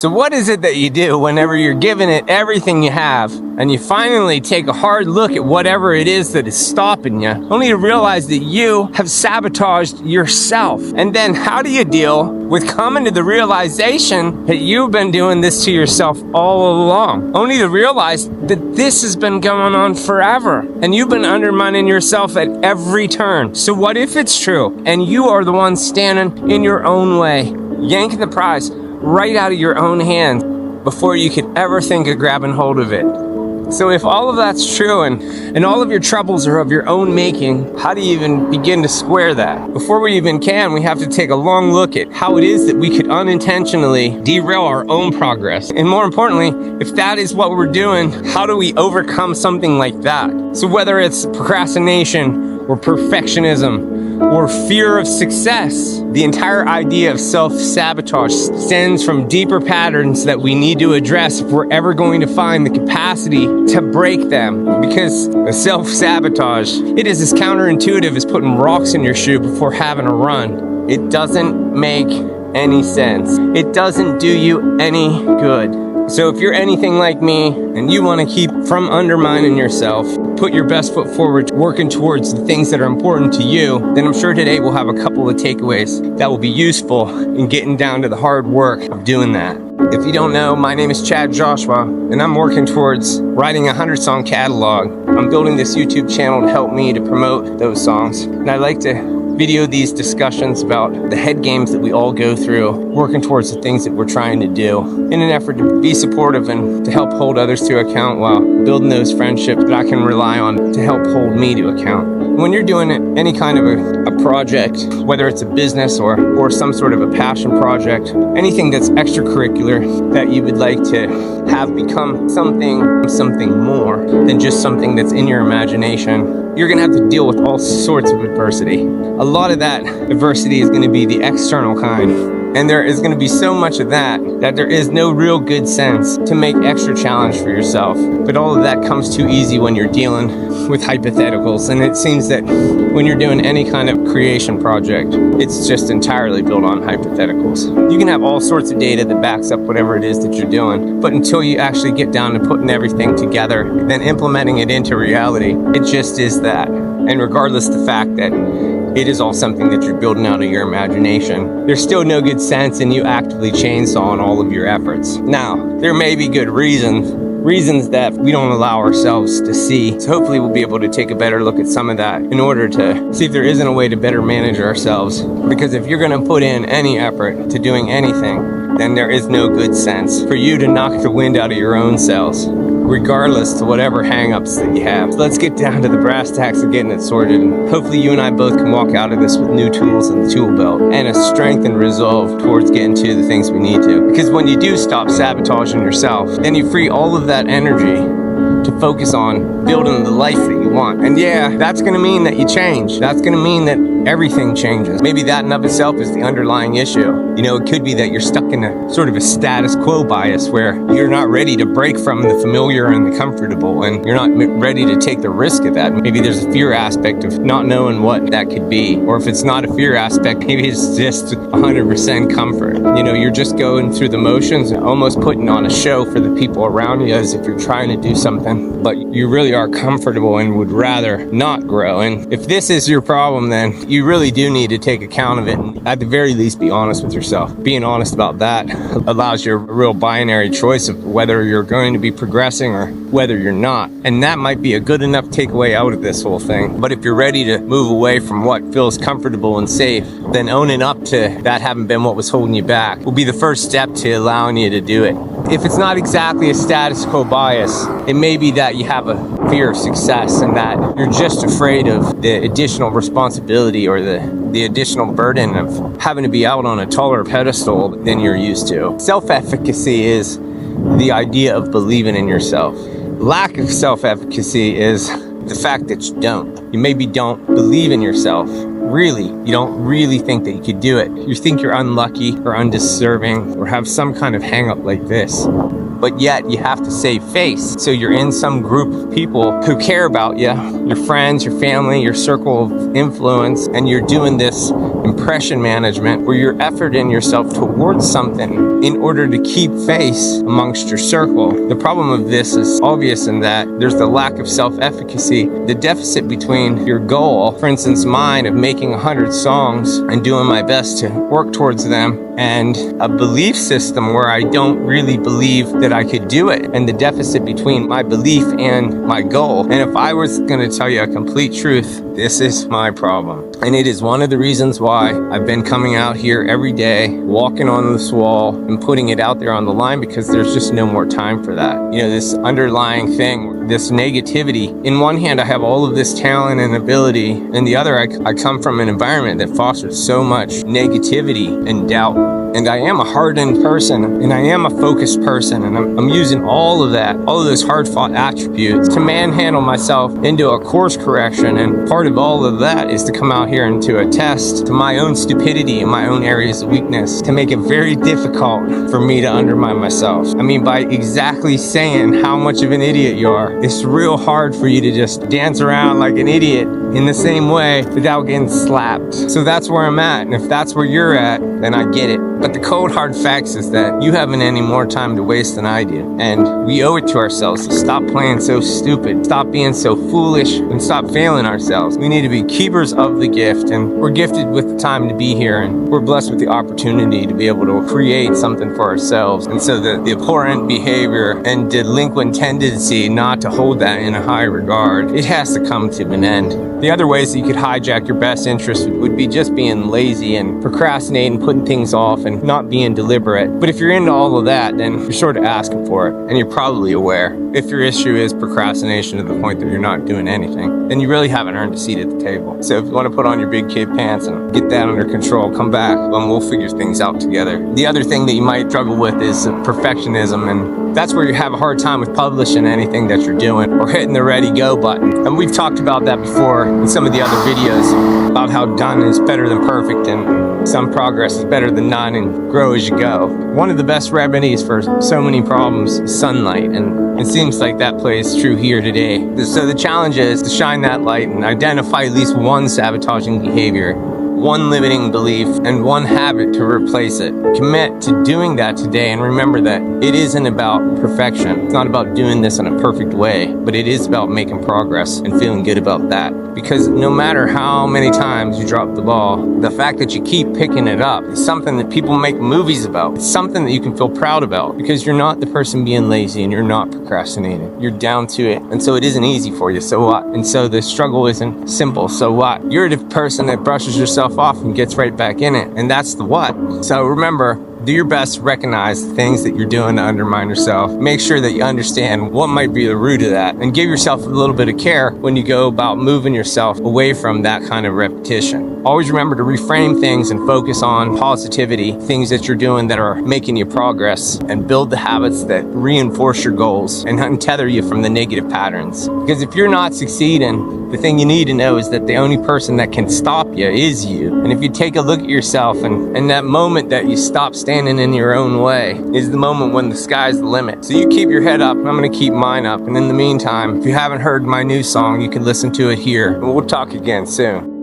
So what is it that you do whenever you're giving it everything you have and you finally take a hard look at whatever it is that is stopping you, only to realize that you have sabotaged yourself? And then how do you deal with coming to the realization that you've been doing this to yourself all along, only to realize that this has been going on forever and you've been undermining yourself at every turn? So what if it's true and you are the one standing in your own way, yanking the prize right out of your own hands before you could ever think of grabbing hold of it? So if all of that's true and all of your troubles are of your own making, how do you even begin to square that? Before we even can, we have to take a long look at how it is that we could unintentionally derail our own progress. And more importantly, if that is what we're doing, how do we overcome something like that? So whether it's procrastination or perfectionism or fear of success, the entire idea of self-sabotage stems from deeper patterns that we need to address if we're ever going to find the capacity to break them. Because the self-sabotage, it is as counterintuitive as putting rocks in your shoe before having a run. It doesn't make any sense. It doesn't do you any good. So if you're anything like me and you want to keep from undermining yourself, put your best foot forward, working towards the things that are important to you, then I'm sure today we'll have a couple of takeaways that will be useful in getting down to the hard work of doing that. If you don't know, my name is Chad Joshua, and I'm working towards writing a 100-song catalog. I'm building this YouTube channel to help me to promote those songs, and I like to video these discussions about the head games that we all go through, working towards the things that we're trying to do in an effort to be supportive and to help hold others to account while building those friendships that I can rely on to help hold me to account. When you're doing any kind of a project, whether it's a business or some sort of a passion project, anything that's extracurricular that you would like to have become something more than just something that's in your imagination, you're gonna have to deal with all sorts of adversity. A lot of that adversity is gonna be the external kind. And there is going to be so much of that there is no real good sense to make extra challenge for yourself. But all of that comes too easy when you're dealing with hypotheticals. And it seems that when you're doing any kind of creation project, it's just entirely built on hypotheticals. You can have all sorts of data that backs up whatever it is that you're doing, but until you actually get down to putting everything together, then implementing it into reality, it just is that. And regardless of the fact that it is all something that you're building out of your imagination, there's still no good sense in you actively chainsawing all of your efforts. Now, there may be good reasons that we don't allow ourselves to see. So hopefully we'll be able to take a better look at some of that in order to see if there isn't a way to better manage ourselves. Because if you're going to put in any effort to doing anything, then there is no good sense for you to knock the wind out of your own sails, regardless to whatever hang-ups that you have. So let's get down to the brass tacks of getting it sorted. And hopefully you and I both can walk out of this with new tools in the tool belt and a strength and resolve towards getting to the things we need to. Because when you do stop sabotaging yourself, then you free all of that energy to focus on building the life that you want. And yeah, that's gonna mean that you change. That's gonna mean that everything changes. Maybe that in of itself is the underlying issue. You know, it could be that you're stuck in a sort of a status quo bias where you're not ready to break from the familiar and the comfortable, and you're not ready to take the risk of that. Maybe there's a fear aspect of not knowing what that could be. Or if it's not a fear aspect, maybe it's just 100% comfort. You know, you're just going through the motions, almost putting on a show for the people around you as if you're trying to do something, but you really are comfortable and would rather not grow. And if this is your problem, then you really do need to take account of it and at the very least be honest with yourself. Being honest about that allows you a real binary choice of whether you're going to be progressing or whether you're not. And that might be a good enough takeaway out of this whole thing. But if you're ready to move away from what feels comfortable and safe, then owning up to that having been what was holding you back will be the first step to allowing you to do it. If it's not exactly a status quo bias, it may be that you have a fear of success and that you're just afraid of the additional responsibility or the additional burden of having to be out on a taller pedestal than you're used to. Self-efficacy is the idea of believing in yourself. Lack of self-efficacy is the fact that you don't. You maybe don't believe in yourself. Really, you don't really think that you could do it. You think you're unlucky or undeserving or have some kind of hang-up like this. But yet you have to save face. So you're in some group of people who care about you, your friends, your family, your circle of influence, and you're doing this impression management, where you're efforting yourself towards something in order to keep face amongst your circle. The problem of this is obvious in that there's the lack of self-efficacy, the deficit between your goal, for instance mine, of making 100 songs and doing my best to work towards them, and a belief system where I don't really believe that I could do it, and the deficit between my belief and my goal. And if I was going to tell you a complete truth, this is my problem. And it is one of the reasons why I've been coming out here every day, walking on this wall and putting it out there on the line, because there's just no more time for that. You know, this underlying thing, this negativity. In one hand, I have all of this talent and ability. In the other, I come from an environment that fosters so much negativity and doubt. And I am a hardened person, and I am a focused person, and I'm using all of that, all of those hard-fought attributes to manhandle myself into a course correction. And part of all of that is to come out here and to attest to my own stupidity and my own areas of weakness, to make it very difficult for me to undermine myself. I mean, by exactly saying how much of an idiot you are, it's real hard for you to just dance around like an idiot in the same way without getting slapped. So that's where I'm at, and if that's where you're at, then I get it. But the cold hard facts is that you haven't any more time to waste than I do. And we owe it to ourselves to stop playing so stupid, stop being so foolish, and stop failing ourselves. We need to be keepers of the gift, and we're gifted with the time to be here, and we're blessed with the opportunity to be able to create something for ourselves. And so the abhorrent behavior and delinquent tendency not to hold that in a high regard, it has to come to an end. The other ways that you could hijack your best interest would be just being lazy and procrastinating, putting things off, and not being deliberate. But if you're into all of that, then you're sort of asking for it, and you're probably aware. If your issue is procrastination to the point that you're not doing anything, then you really haven't earned a seat at the table. So if you want to put on your big kid pants and get that under control, come back, and we'll figure things out together. The other thing that you might struggle with is perfectionism, and that's where you have a hard time with publishing anything that you're doing or hitting the ready go button. And we've talked about that before in some of the other videos, about how done is better than perfect, and some progress is better than none, and grow as you go. One of the best remedies for so many problems is sunlight, and it seems like that plays true here today. So the challenge is to shine that light and identify at least one sabotaging behavior, one limiting belief, and one habit to replace it. Commit to doing that today, and remember that it isn't about perfection. It's not about doing this in a perfect way, but it is about making progress and feeling good about that. Because no matter how many times you drop the ball, the fact that you keep picking it up is something that people make movies about. It's something that you can feel proud about, because you're not the person being lazy and you're not procrastinating. You're down to it, and so it isn't easy for you, so what? And so the struggle isn't simple, so what? You're the person that brushes yourself off and gets right back in it, and that's the what. So remember, do your best to recognize the things that you're doing to undermine yourself. Make sure that you understand what might be the root of that, and give yourself a little bit of care when you go about moving yourself away from that kind of repetition. Always remember to reframe things and focus on positivity, things that you're doing that are making you progress, and build the habits that reinforce your goals and untether you from the negative patterns. Because if you're not succeeding, the thing you need to know is that the only person that can stop you is you. And if you take a look at yourself, and that moment that you stop standing in your own way is the moment when the sky's the limit. So you keep your head up, and I'm going to keep mine up. And in the meantime, if you haven't heard my new song, you can listen to it here. And we'll talk again soon.